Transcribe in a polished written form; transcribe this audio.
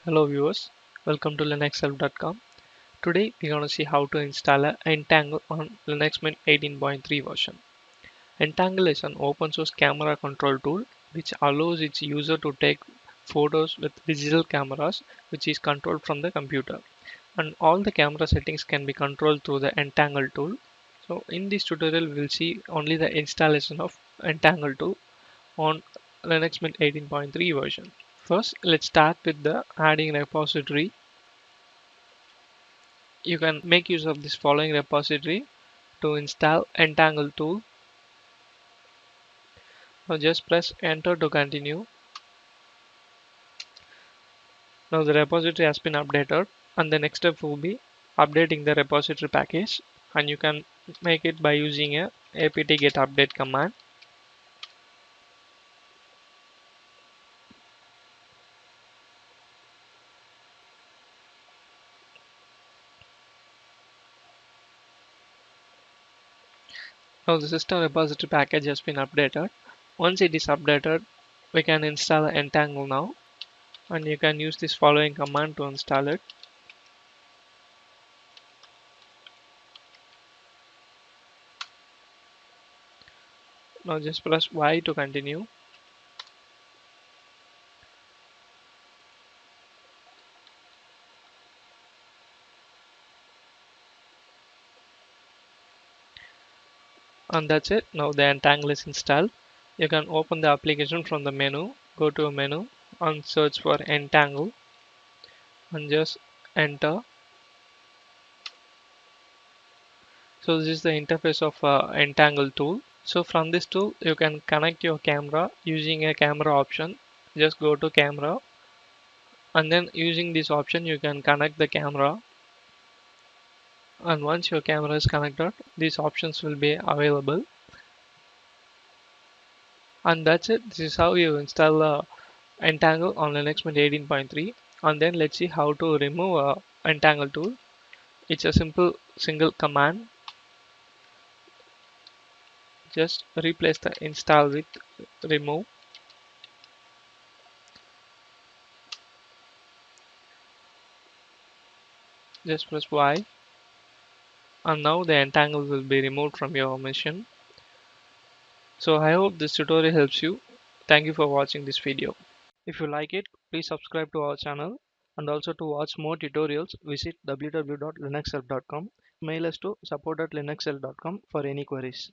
Hello viewers, welcome to linuxhelp.com. Today we're going to see how to install a Entangle on Linux Mint 18.3 version. Entangle is an open source camera control tool which allows its user to take photos with digital cameras which is controlled from the computer. And all the camera settings can be controlled through the Entangle tool. So in this tutorial we'll see only the installation of Entangle tool on Linux Mint 18.3 version. First, let's start with the adding repository. You can make use of this following repository to install Entangle tool. Now just press enter to continue. Now the repository has been updated, and the next step will be updating the repository package, and you can make it by using a apt get update command. Now the system repository package has been updated. Once it is updated, we can install Entangle now, and you can use this following command to install it. Now just press Y to continue. And that's it. Now the Entangle is installed. You can open the application from the menu, go to a menu and search for Entangle and just enter. So this is the interface of Entangle tool. So from this tool you can connect your camera using a camera option. Just go to camera, and then using this option you can connect the camera, and once your camera is connected these options will be available. And that's it. This is how you install Entangle on Linux Mint 18.3. And then let's see how to remove Entangle tool. It's a simple single command. Just replace the install with remove. Just press Y, and now the Entangle will be removed from your machine. So I hope this tutorial helps you. Thank you for watching this video. If you like it, please subscribe to our channel, and also to watch more tutorials visit www.linuxhelp.com. Mail us to support@linuxhelp.com for any queries.